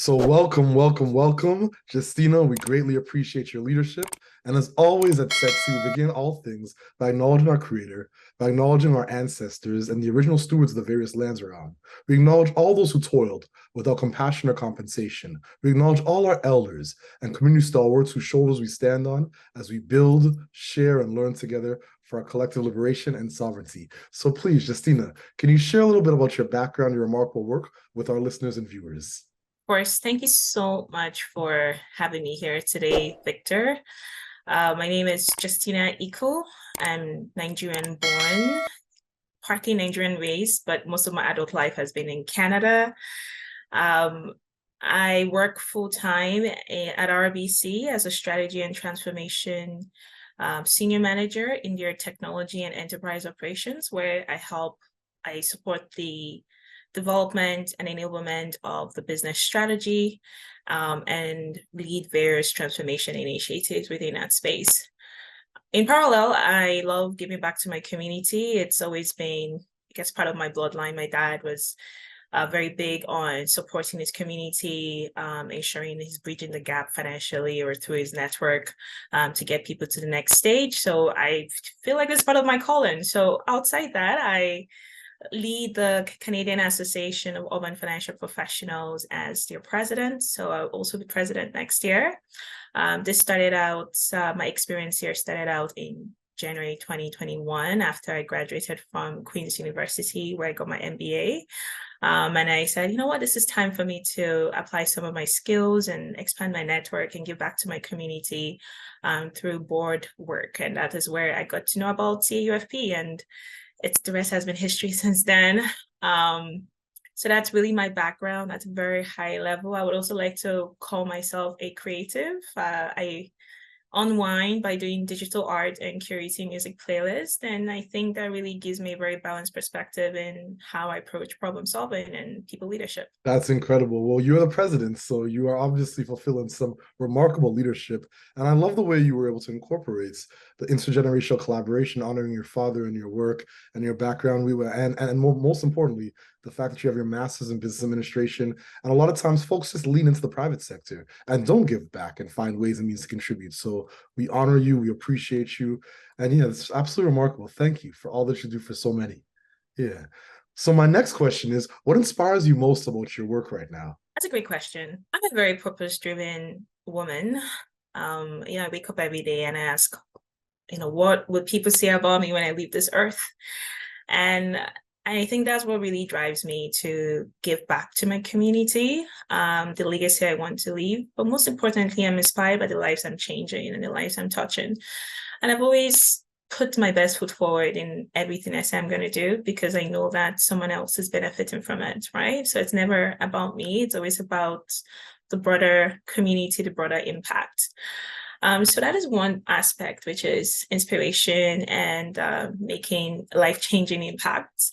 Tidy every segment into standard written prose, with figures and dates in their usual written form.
So welcome, welcome, welcome, Justina. We greatly appreciate your leadership. And as always at Setsi, we begin all things by acknowledging our creator, by acknowledging our ancestors and the original stewards of the various lands we're on. We acknowledge all those who toiled without compassion or compensation. We acknowledge all our elders and community stalwarts whose shoulders we stand on as we build, share, and learn together for our collective liberation and sovereignty. So please, Justina, can you share a little bit about your background, your remarkable work with our listeners and viewers? Of course, thank you so much for having me here today, Victor. My name is Justina Ikwu. I'm Nigerian born, partly Nigerian raised, but most of my adult life has been in Canada. Um, I work full-time at RBC as a strategy and transformation senior manager in their technology and enterprise operations, where I support the development and enablement of the business strategy and lead various transformation initiatives within that space. In parallel, I love giving back to my community. It's always been, I guess, part of my bloodline. My dad was very big on supporting his community, ensuring he's bridging the gap financially or through his network to get people to the next stage. So I feel like it's part of my calling. So outside that, I lead the Canadian Association of Urban Financial Professionals as their president. So I'll also be president next year. This started out, my experience here started out in January 2021 after I graduated from Queen's University, where I got my MBA. And I said, you know what, this is time for me to apply some of my skills and expand my network and give back to my community through board work. And that is where I got to know about CAUFP, and the rest has been history since then. So that's really my background. That's very high level. I would also like to call myself a creative. I unwind by doing digital art and curating music playlists. And I think that really gives me a very balanced perspective in how I approach problem solving and people leadership. That's incredible. Well, you're the president, so you are obviously fulfilling some remarkable leadership. And I love the way you were able to incorporate the intergenerational collaboration, honoring your father and your work and your background. And most importantly, the fact that you have your master's in business administration. And a lot of times folks just lean into the private sector and don't give back and find ways and means to contribute. So we honor you, we appreciate you. And yeah, it's absolutely remarkable. Thank you for all that you do for so many. Yeah. So my next question is, what inspires you most about your work right now? That's a great question. I'm a very purpose-driven woman. I wake up every day and I ask, what would people say about me when I leave this earth? And I think that's what really drives me to give back to my community, the legacy I want to leave. But most importantly, I'm inspired by the lives I'm changing and the lives I'm touching. And I've always put my best foot forward in everything I say I'm going to do, because I know that someone else is benefiting from it, right? So it's never about me. It's always about the broader community, the broader impact. So that is one aspect, which is inspiration and making life-changing impacts.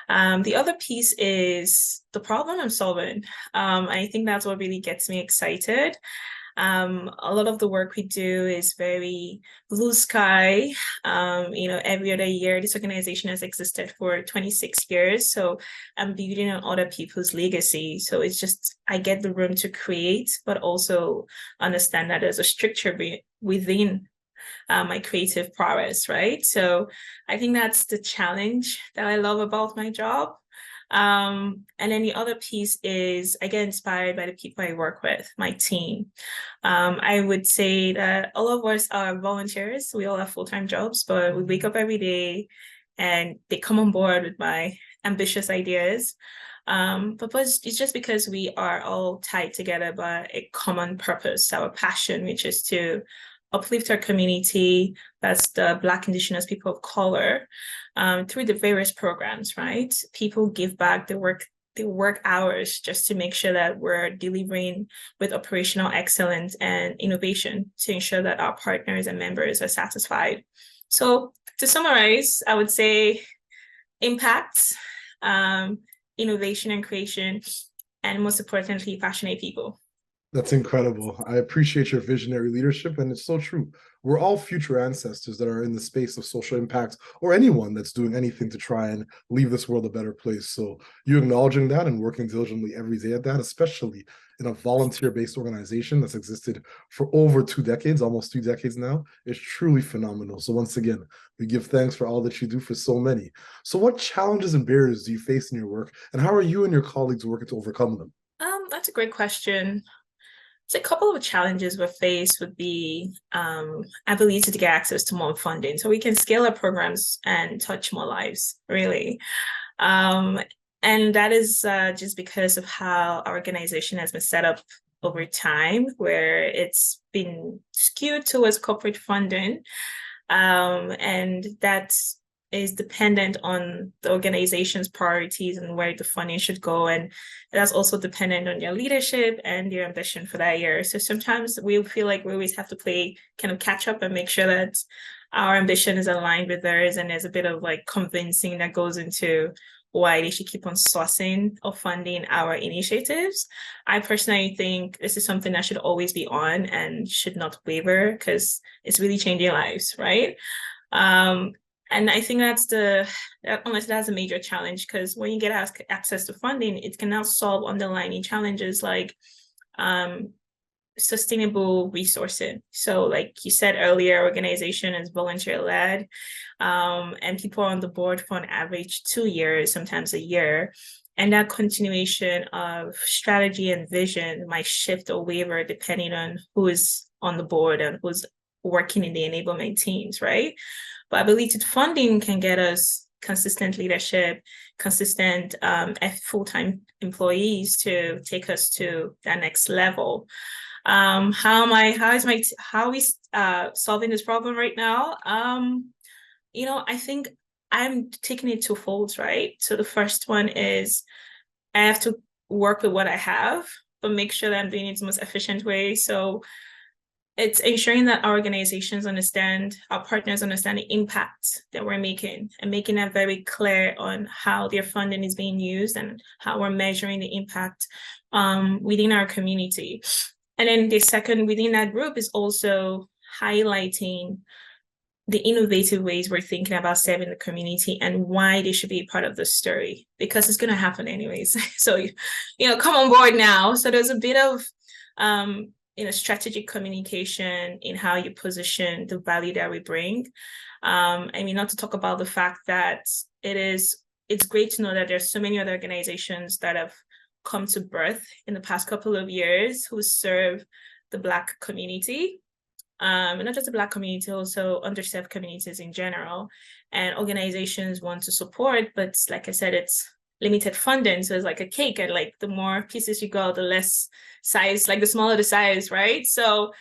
The other piece is the problem I'm solving. I think that's what really gets me excited. A lot of the work we do is very blue sky. Every other year, this organization has existed for 26 years. So I'm building on other people's legacy. So it's just, I get the room to create, but also understand that there's a structure within my creative prowess, right? So I think that's the challenge that I love about my job. And then the other piece is I get inspired by the people I work with, my team. I would say that all of us are volunteers. We all have full-time jobs, but we wake up every day and they come on board with my ambitious ideas. But it's just because we are all tied together by a common purpose, our passion, which is to uplift our community, that's the Black, Indigenous people of color, through the various programs, right? People give back their work hours just to make sure that we're delivering with operational excellence and innovation to ensure that our partners and members are satisfied. So to summarize, I would say impact, innovation and creation, and most importantly, passionate people. That's incredible. I appreciate your visionary leadership, and it's so true. We're all future ancestors that are in the space of social impact, or anyone that's doing anything to try and leave this world a better place. So, you acknowledging that and working diligently every day at that, especially in a volunteer based organization that's existed for over 2 decades, almost 3 decades now, is truly phenomenal. So, once again, we give thanks for all that you do for so many. So, what challenges and barriers do you face in your work, and how are you and your colleagues working to overcome them? That's a great question. So a couple of challenges we're faced would be ability to get access to more funding so we can scale our programs and touch more lives, really. Um, and that is just because of how our organization has been set up over time, where it's been skewed towards corporate funding. And that is dependent on the organization's priorities and where the funding should go. And that's also dependent on your leadership and your ambition for that year. So sometimes we feel like we always have to play kind of catch up and make sure that our ambition is aligned with theirs. And there's a bit of like convincing that goes into why they should keep on sourcing or funding our initiatives. I personally think this is something that should always be on and should not waver because it's really changing lives, right? And I think unless that's a major challenge, because when you get access to funding, it can now solve underlying challenges like sustainable resourcing. So like you said earlier, organization is volunteer led, and people are on the board for an average 2 years, sometimes a year. And that continuation of strategy and vision might shift or waver depending on who is on the board and who's working in the enablement teams, right? But ability funding can get us consistent leadership, consistent full-time employees to take us to that next level. How are we solving this problem right now? I think I'm taking it twofold, right? So the first one is I have to work with what I have, but make sure that I'm doing it in the most efficient way. So it's ensuring that our organizations understand, our partners understand the impact that we're making and making that very clear on how their funding is being used and how we're measuring the impact within our community. And then the second within that group is also highlighting the innovative ways we're thinking about serving the community and why they should be a part of the story, because it's going to happen anyways. So, come on board now. So there's a bit of strategic communication in how you position the value that we bring. Not to talk about the fact that it's great to know that there's so many other organizations that have come to birth in the past couple of years who serve the Black community. And not just the Black community, also underserved communities in general. And organizations want to support, but like I said, it's limited funding. So it's like a cake, and like the more pieces you go, the less size, like the smaller the size, right? So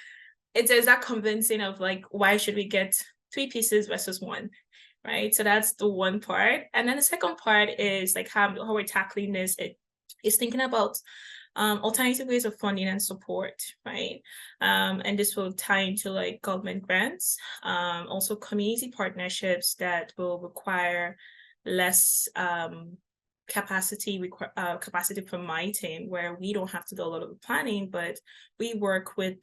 there's that convincing of like, why should we get 3 pieces versus 1, right? So that's the one part. And then the second part is like how we're tackling this. It is thinking about alternative ways of funding and support, right? And this will tie into like government grants, also community partnerships that will require less capacity from my team, where we don't have to do a lot of the planning, but we work with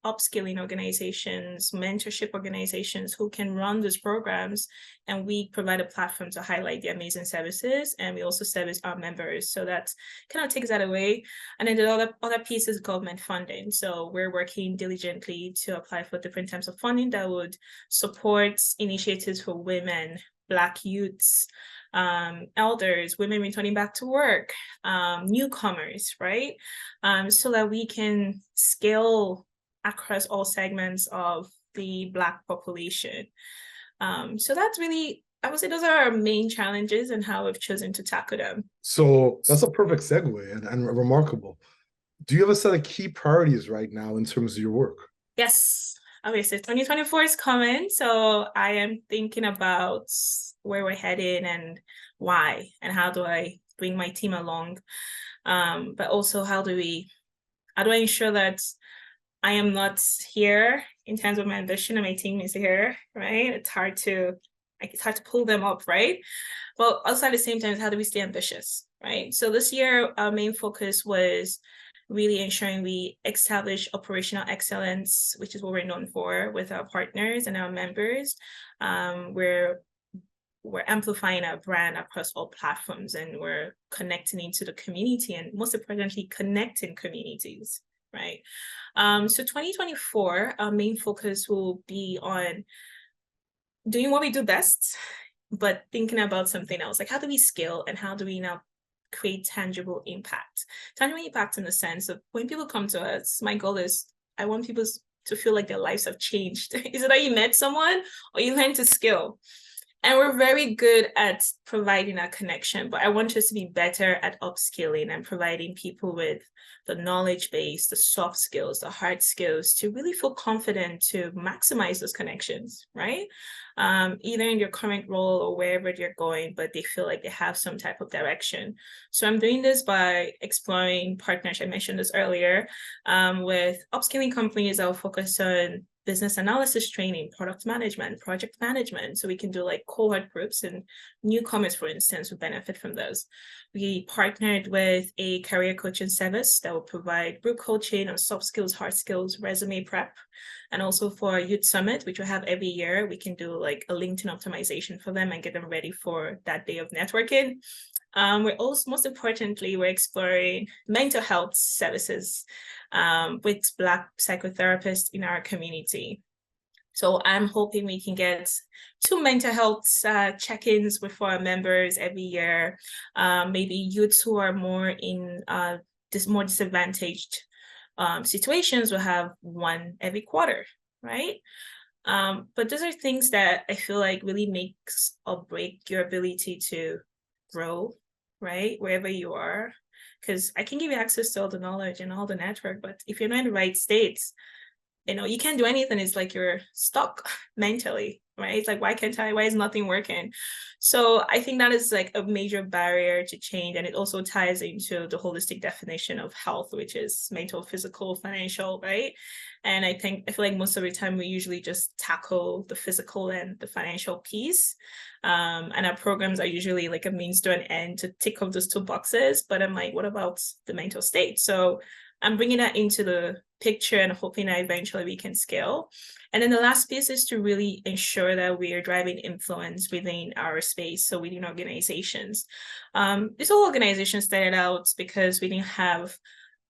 upskilling organizations, mentorship organizations who can run these programs, and we provide a platform to highlight the amazing services, and we also service our members. So that kind of takes that away. And then the other piece is government funding. So we're working diligently to apply for different types of funding that would support initiatives for women, Black youths, elders, women returning back to work, newcomers, right? So that we can scale across all segments of the Black population. So that's really, I would say those are our main challenges and how we've chosen to tackle them. So that's a perfect segue and remarkable. Do you have a set of key priorities right now in terms of your work? Yes. Obviously, 2024 is coming. So I am thinking about where we're headed and why, and how do I bring my team along. But also how do I ensure that I am not here in terms of my ambition and my team is here, right? It's hard to pull them up, right? But also at the same time, how do we stay ambitious, right? So this year, our main focus was really ensuring we establish operational excellence, which is what we're known for with our partners and our members. We're amplifying our brand across all platforms, and we're connecting into the community, and most importantly, connecting communities, right? So 2024, our main focus will be on doing what we do best, but thinking about something else, like how do we scale and how do we now create tangible impact? Tangible impact in the sense of when people come to us, my goal is I want people to feel like their lives have changed. Is it that you met someone or you learned to scale? And we're very good at providing that connection, but I want us to be better at upskilling and providing people with the knowledge base, the soft skills, the hard skills to really feel confident to maximize those connections, right? Either in your current role or wherever they're going, but they feel like they have some type of direction. So I'm doing this by exploring partnerships. I mentioned this earlier, with upskilling companies. I'll focus on business analysis training, product management, project management. So we can do like cohort groups, and newcomers, for instance, would benefit from those. We partnered with a career coaching service that will provide group coaching on soft skills, hard skills, resume prep. And also for Youth Summit, which we have every year, we can do like a LinkedIn optimization for them and get them ready for that day of networking. We're also, most importantly, we're exploring mental health services with Black psychotherapists in our community. So I'm hoping we can get 2 mental health check-ins with our members every year. Maybe youths who are more in more disadvantaged situations will have 1 every quarter, right? But those are things that I feel like really makes or break your ability to grow, right? Wherever you are. Because I can give you access to all the knowledge and all the network, but if you're not in the right states, you can't do anything. It's like you're stuck mentally, right? It's like, why can't I? Why is nothing working? So I think that is like a major barrier to change. And it also ties into the holistic definition of health, which is mental, physical, financial, right? And I feel like most of the time we usually just tackle the physical and the financial piece. And our programs are usually like a means to an end to tick off those 2 boxes. But I'm like, what about the mental state? So I'm bringing that into the picture and hoping that eventually we can scale. And then the last piece is to really ensure that we are driving influence within our space, so within organizations. This whole organization started out because we didn't have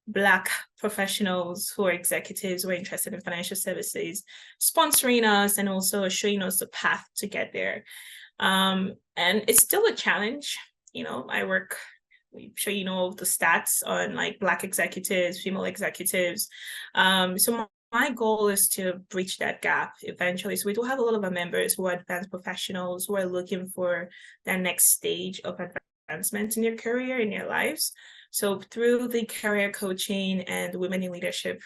Black professionals who are executives who are interested in financial services sponsoring us and also showing us the path to get there. And it's still a challenge. I'm sure you know the stats on like Black executives, female executives. So my goal is to bridge that gap eventually. So we do have a lot of our members who are advanced professionals who are looking for their next stage of advancement in their career, in their lives. So through the career coaching and women in leadership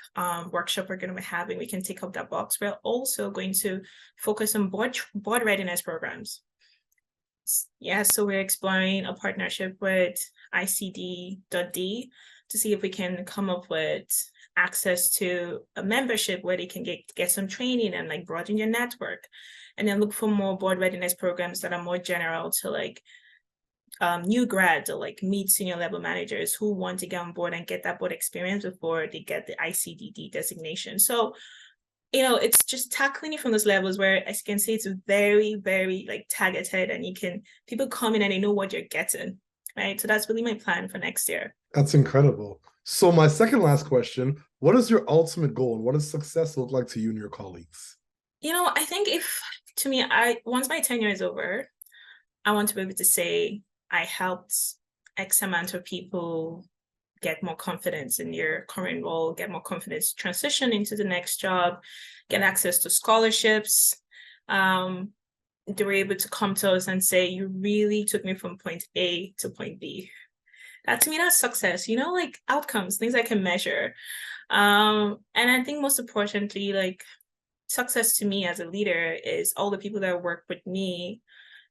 workshop we're going to be having, we can tick up that box. We're also going to focus on board readiness programs. Yeah, so we're exploring a partnership with ICD.D to see if we can come up with access to a membership where they can get some training and like broaden your network, and then look for more board readiness programs that are more general to like new grads or like mid senior level managers who want to get on board and get that board experience before they get the ICDD designation. So it's just tackling it from those levels where, as you can see, it's very, very like targeted, and people come in and they know what you're getting, right? So that's really my plan for next year. That's incredible. So my second last question, what is your ultimate goal and what does success look like to you and your colleagues? I think once my tenure is over, I want to be able to say I helped X amount of people get more confidence in your current role, get more confidence, transition into the next job, get access to scholarships. They were able to come to us and say, you really took me from point A to point B. That to me, that's success, like outcomes, things I can measure. And I think most importantly, like success to me as a leader is all the people that work with me,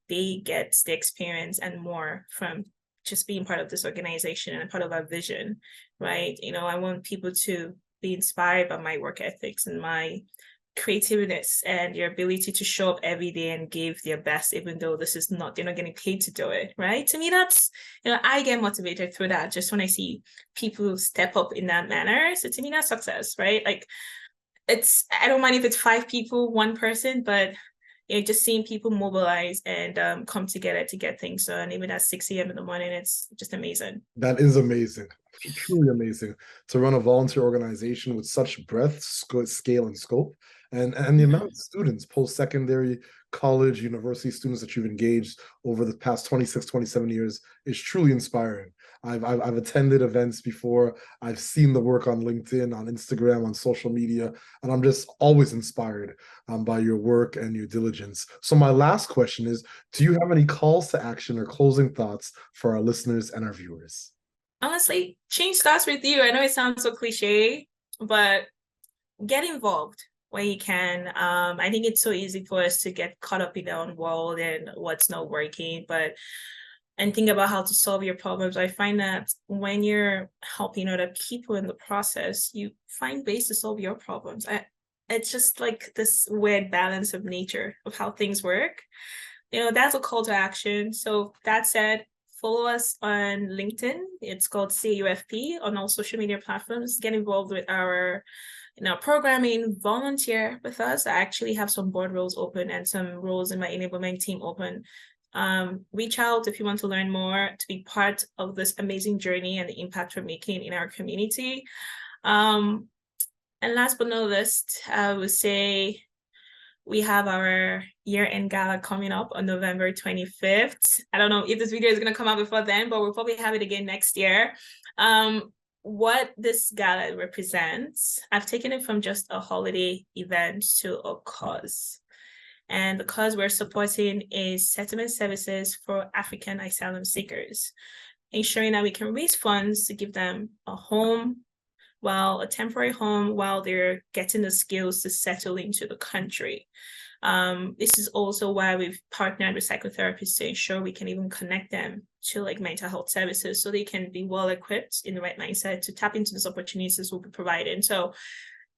they get the experience and more from just being part of this organization and part of our vision, right? I want people to be inspired by my work ethics and my creativeness and your ability to show up every day and give their best, even though this is not, they're not getting paid to do it, right? To me, that's, I get motivated through that just when I see people step up in that manner. So to me, that's success, right? Like, I don't mind if it's 5 people, 1 person, but just seeing people mobilize and come together to get things done, even at 6 a.m. in the morning, it's just amazing. That is amazing. Truly amazing to run a volunteer organization with such breadth, scale, and scope. And the amount of students, post-secondary, college, university students that you've engaged over the past 26, 27 years is truly inspiring. I've attended events before. I've seen the work on LinkedIn, on Instagram, on social media, and I'm just always inspired by your work and your diligence. So my last question is, do you have any calls to action or closing thoughts for our listeners and our viewers? Honestly, change starts with you. I know it sounds so cliche, but get involved when you can. I think it's so easy for us to get caught up in our own world and what's not working, and think about how to solve your problems. I find that when you're helping other people in the process, you find ways to solve your problems. It's just like this weird balance of nature of how things work. That's a call to action. So that said, follow us on LinkedIn. It's called CAUFP on all social media platforms. Get involved with our programming, volunteer with us. I actually have some board roles open and some roles in my enablement team open. Reach out if you want to learn more, to be part of this amazing journey and the impact we're making in our community. And last but not least, I would say we have our year-end gala coming up on November 25th. I don't know if this video is going to come out before then, but we'll probably have it again next year. What this gala represents, I've taken it from just a holiday event to a cause. And the cause we're supporting is settlement services for African asylum seekers, ensuring that we can raise funds to give them a home, a temporary home, while they're getting the skills to settle into the country. This is also why we've partnered with psychotherapists to ensure we can even connect them to like mental health services so they can be well equipped in the right mindset to tap into these opportunities we'll be providing. So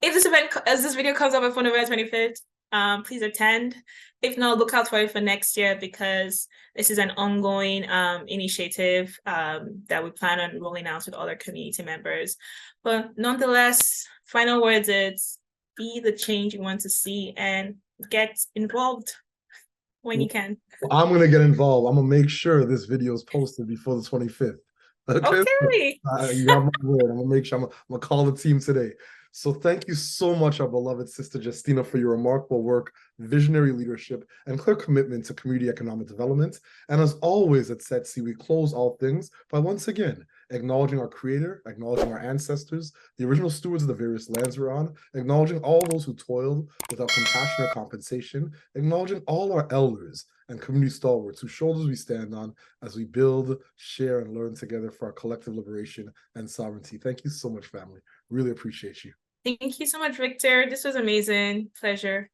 if this video comes up before November 25th, please attend. If not, look out for it for next year, because this is an ongoing initiative that we plan on rolling out with other community members. But nonetheless, final words, it's be the change you want to see and get involved when you can. I'm going to get involved. I'm going to make sure this video is posted before the 25th. Okay. You have my word. I'm going to make sure. I'm going to call the team today. So thank you so much, our beloved sister Justina, for your remarkable work, visionary leadership, and clear commitment to community economic development. And as always at Setsi, we close all things by once again acknowledging our creator, acknowledging our ancestors, the original stewards of the various lands we're on, acknowledging all those who toiled without compassion or compensation, acknowledging all our elders and community stalwarts whose shoulders we stand on as we build, share, and learn together for our collective liberation and sovereignty. Thank you so much, family. Really appreciate you. Thank you so much, Victor. This was amazing. Pleasure.